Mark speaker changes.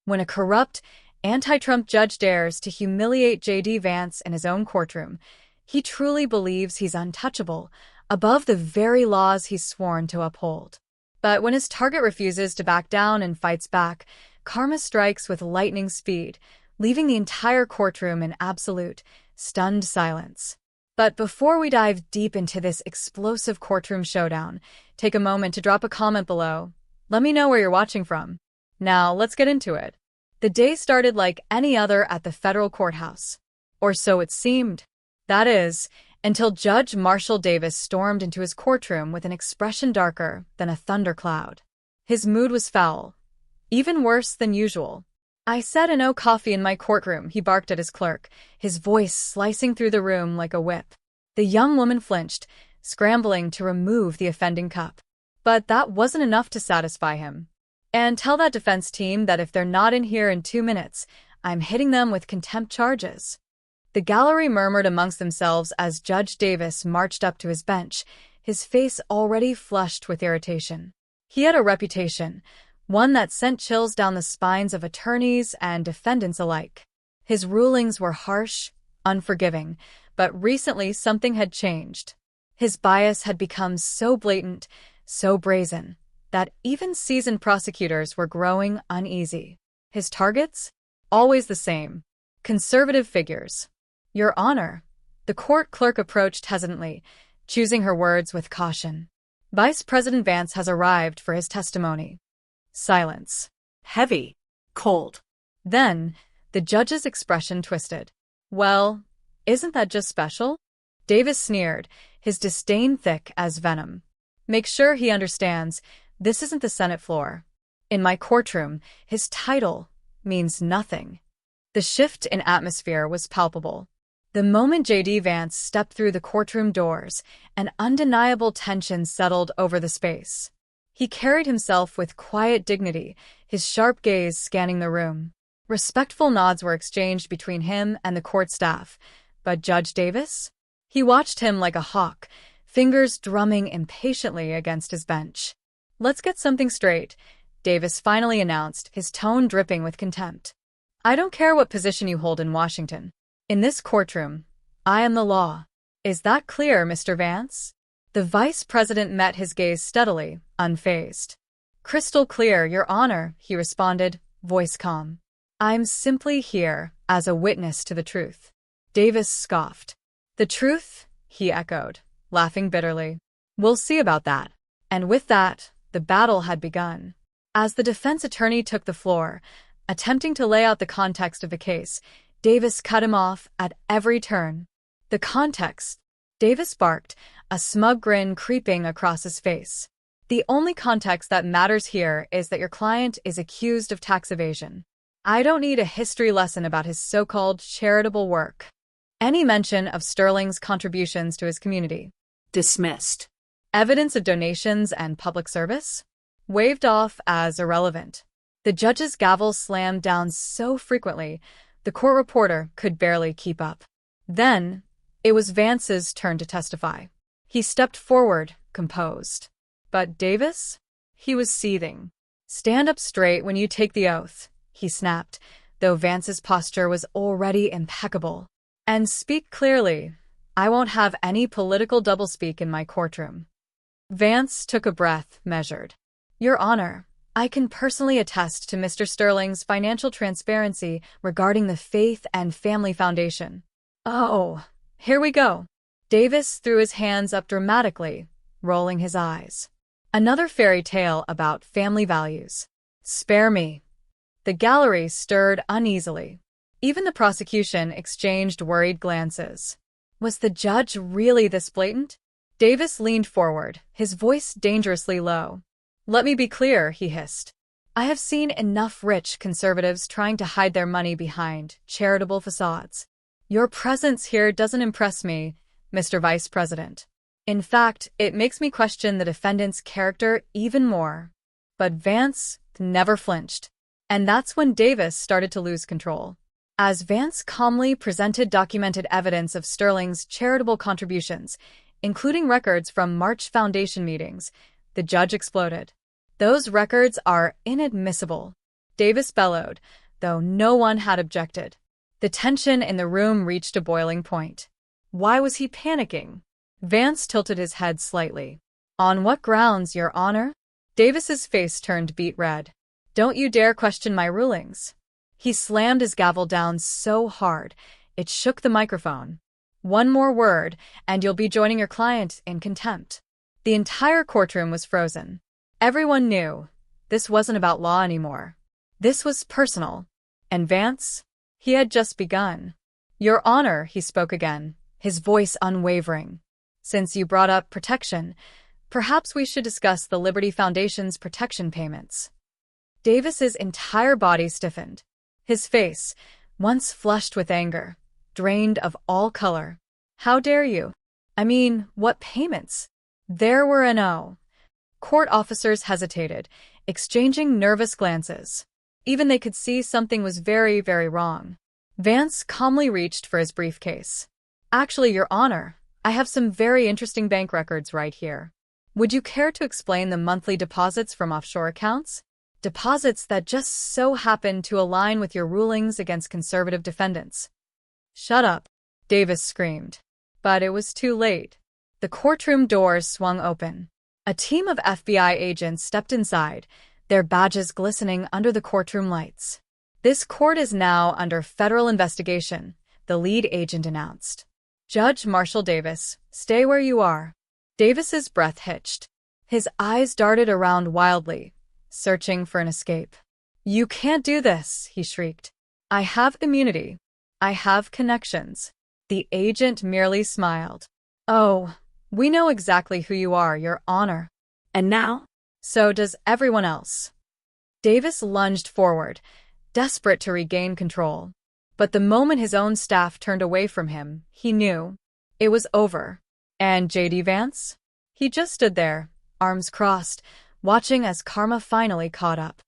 Speaker 1: When a corrupt, anti-Trump judge dares to humiliate JD Vance in his own courtroom, he truly believes he's untouchable, above the very laws he's sworn to uphold. But when his target refuses to back down and fights back, karma strikes with lightning speed, leaving the entire courtroom in absolute, stunned silence. But before we dive deep into this explosive courtroom showdown, take a moment to drop a comment below. Let me know where you're watching from. Now, let's get into it. The day started like any other at the federal courthouse. Or so it seemed. That is, until Judge Marshall Davis stormed into his courtroom with an expression darker than a thundercloud. His mood was foul, even worse than usual. "I said no coffee in my courtroom," he barked at his clerk, his voice slicing through the room like a whip. The young woman flinched, scrambling to remove the offending cup. But that wasn't enough to satisfy him. "And tell that defense team that if they're not in here in 2 minutes, I'm hitting them with contempt charges." The gallery murmured amongst themselves as Judge Davis marched up to his bench, his face already flushed with irritation. He had a reputation, one that sent chills down the spines of attorneys and defendants alike. His rulings were harsh, unforgiving, but recently something had changed. His bias had become so blatant, so brazen, that even seasoned prosecutors were growing uneasy. His targets? Always the same. Conservative figures. "Your Honor," the court clerk approached hesitantly, choosing her words with caution. "Vice President Vance has arrived for his testimony." Silence. Heavy. Cold. Then, the judge's expression twisted. "Well, isn't that just special?" Davis sneered, his disdain thick as venom. "Make sure he understands, this isn't the Senate floor. In my courtroom, his title means nothing." The shift in atmosphere was palpable. The moment JD Vance stepped through the courtroom doors, an undeniable tension settled over the space. He carried himself with quiet dignity, his sharp gaze scanning the room. Respectful nods were exchanged between him and the court staff. But Judge Davis? He watched him like a hawk, fingers drumming impatiently against his bench. "Let's get something straight," Davis finally announced, his tone dripping with contempt. "I don't care what position you hold in Washington. In this courtroom, I am the law. Is that clear, Mr. Vance?" The vice president met his gaze steadily, unfazed. "Crystal clear, Your Honor," he responded, voice calm. "I'm simply here as a witness to the truth." Davis scoffed. "The truth?" he echoed, laughing bitterly. "We'll see about that." And with that, the battle had begun. As the defense attorney took the floor, attempting to lay out the context of the case, Davis cut him off at every turn. "The context?" Davis barked, a smug grin creeping across his face. "The only context that matters here is that your client is accused of tax evasion. I don't need a history lesson about his so-called charitable work. Any mention of Sterling's contributions to his community? Dismissed. Evidence of donations and public service? Waved off as irrelevant." The judge's gavel slammed down so frequently, the court reporter could barely keep up. Then, it was Vance's turn to testify. He stepped forward, composed. But Davis? He was seething. "Stand up straight when you take the oath," he snapped, though Vance's posture was already impeccable. "And speak clearly. I won't have any political doublespeak in my courtroom." Vance took a breath, measured. "Your Honor, I can personally attest to Mr. Sterling's financial transparency regarding the Faith and Family Foundation." "Oh, here we go." Davis threw his hands up dramatically, rolling his eyes. "Another fairy tale about family values. Spare me." The gallery stirred uneasily. Even the prosecution exchanged worried glances. Was the judge really this blatant? Davis leaned forward, his voice dangerously low. "Let me be clear," he hissed. "I have seen enough rich conservatives trying to hide their money behind charitable facades. Your presence here doesn't impress me, Mr. Vice President. In fact, it makes me question the defendant's character even more." But Vance never flinched. And that's when Davis started to lose control. As Vance calmly presented documented evidence of Sterling's charitable contributions, including records from March Foundation meetings, the judge exploded. "Those records are inadmissible." Davis bellowed, though no one had objected. The tension in the room reached a boiling point. Why was he panicking? Vance tilted his head slightly. On what grounds, Your Honor? Davis's face turned beet red. Don't you dare question my rulings. He slammed his gavel down so hard, it shook the microphone. One more word, and you'll be joining your client in contempt. The entire courtroom was frozen. Everyone knew this wasn't about law anymore. This was personal. And Vance? He had just begun. Your Honor, he spoke again, his voice unwavering. Since you brought up protection, perhaps we should discuss the Liberty Foundation's protection payments. Davis's entire body stiffened. His face, once flushed with anger, drained of all color. How dare you? I mean, what payments? There were no. Court officers hesitated, exchanging nervous glances. Even they could see something was very, very wrong. Vance calmly reached for his briefcase. Actually, Your Honor, I have some very interesting bank records right here. Would you care to explain the monthly deposits from offshore accounts? Deposits that just so happen to align with your rulings against conservative defendants. Shut up, Davis screamed. But it was too late. The courtroom doors swung open. A team of FBI agents stepped inside, their badges glistening under the courtroom lights. This court is now under federal investigation, the lead agent announced. Judge Marshall Davis, stay where you are. Davis's breath hitched. His eyes darted around wildly, searching for an escape. You can't do this, he shrieked. I have immunity. I have connections. The agent merely smiled. Oh, we know exactly who you are, Your Honor. And now? So does everyone else. Davis lunged forward, desperate to regain control. But the moment his own staff turned away from him, he knew. It was over. And JD Vance? He just stood there, arms crossed, watching as karma finally caught up.